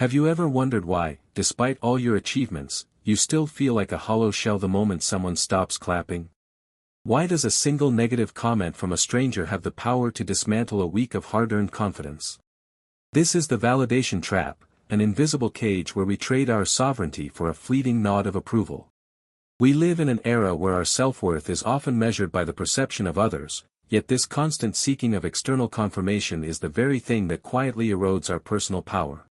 Have you ever wondered why, despite all your achievements, you still feel like a hollow shell the moment someone stops clapping? Why does a single negative comment from a stranger have the power to dismantle a week of hard-earned confidence? This is the validation trap, an invisible cage where we trade our sovereignty for a fleeting nod of approval. We live in an era where our self-worth is often measured by the perception of others, yet this constant seeking of external confirmation is the very thing that quietly erodes our personal power.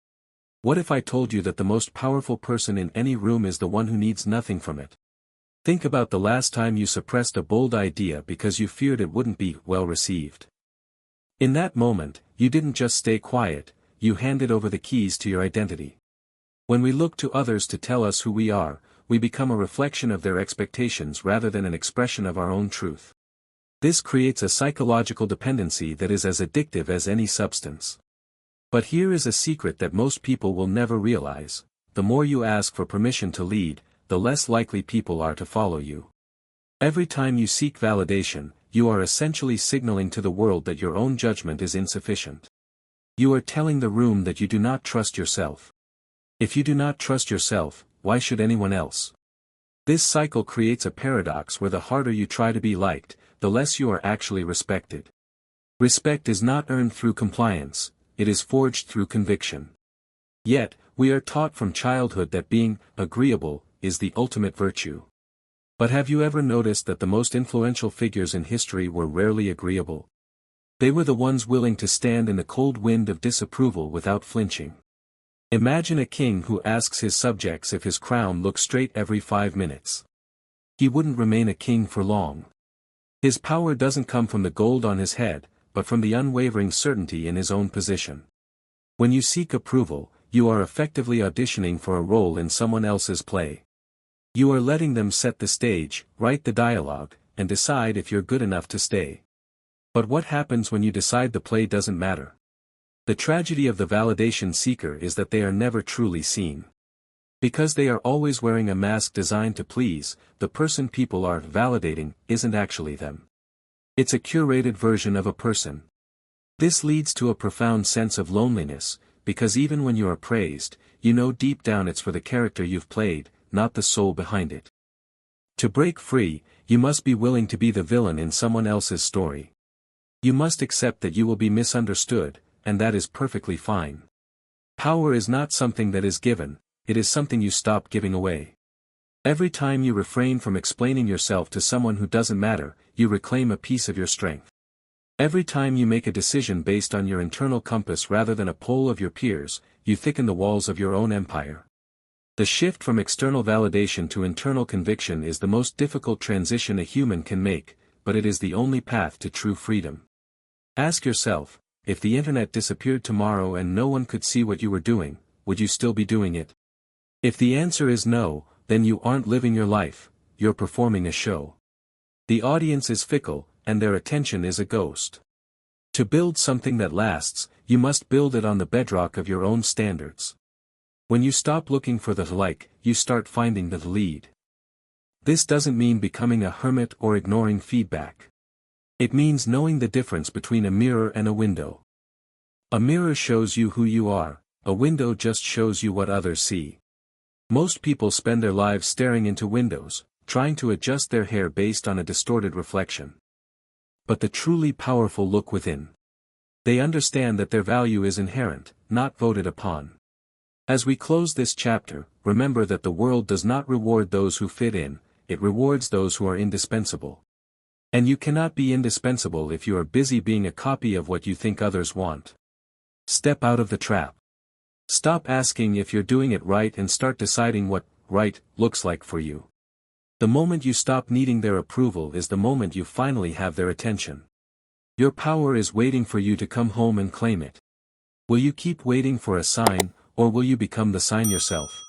What if I told you that the most powerful person in any room is the one who needs nothing from it? Think about the last time you suppressed a bold idea because you feared it wouldn't be well received. In that moment, you didn't just stay quiet, you handed over the keys to your identity. When we look to others to tell us who we are, we become a reflection of their expectations rather than an expression of our own truth. This creates a psychological dependency that is as addictive as any substance. But here is a secret that most people will never realize: the more you ask for permission to lead, the less likely people are to follow you. Every time you seek validation, you are essentially signaling to the world that your own judgment is insufficient. You are telling the room that you do not trust yourself. If you do not trust yourself, why should anyone else? This cycle creates a paradox where the harder you try to be liked, the less you are actually respected. Respect is not earned through compliance, it is forged through conviction. Yet, we are taught from childhood that being agreeable is the ultimate virtue. But have you ever noticed that the most influential figures in history were rarely agreeable? They were the ones willing to stand in the cold wind of disapproval without flinching. Imagine a king who asks his subjects if his crown looks straight every 5 minutes. He wouldn't remain a king for long. His power doesn't come from the gold on his head, but from the unwavering certainty in his own position. When you seek approval, you are effectively auditioning for a role in someone else's play. You are letting them set the stage, write the dialogue, and decide if you're good enough to stay. But what happens when you decide the play doesn't matter? The tragedy of the validation seeker is that they are never truly seen. Because they are always wearing a mask designed to please, the person people are validating isn't actually them. It's a curated version of a person. This leads to a profound sense of loneliness, because even when you are praised, you know deep down it's for the character you've played, not the soul behind it. To break free, you must be willing to be the villain in someone else's story. You must accept that you will be misunderstood, and that is perfectly fine. Power is not something that is given, it is something you stop giving away. Every time you refrain from explaining yourself to someone who doesn't matter, you reclaim a piece of your strength. Every time you make a decision based on your internal compass rather than a poll of your peers, you thicken the walls of your own empire. The shift from external validation to internal conviction is the most difficult transition a human can make, but it is the only path to true freedom. Ask yourself, if the internet disappeared tomorrow and no one could see what you were doing, would you still be doing it? If the answer is no, then you aren't living your life, you're performing a show. The audience is fickle, and their attention is a ghost. To build something that lasts, you must build it on the bedrock of your own standards. When you stop looking for the like, you start finding the lead. This doesn't mean becoming a hermit or ignoring feedback. It means knowing the difference between a mirror and a window. A mirror shows you who you are, a window just shows you what others see. Most people spend their lives staring into windows, trying to adjust their hair based on a distorted reflection. But the truly powerful look within. They understand that their value is inherent, not voted upon. As we close this chapter, remember that the world does not reward those who fit in, it rewards those who are indispensable. And you cannot be indispensable if you are busy being a copy of what you think others want. Step out of the trap. Stop asking if you're doing it right and start deciding what right looks like for you. The moment you stop needing their approval is the moment you finally have their attention. Your power is waiting for you to come home and claim it. Will you keep waiting for a sign, or will you become the sign yourself?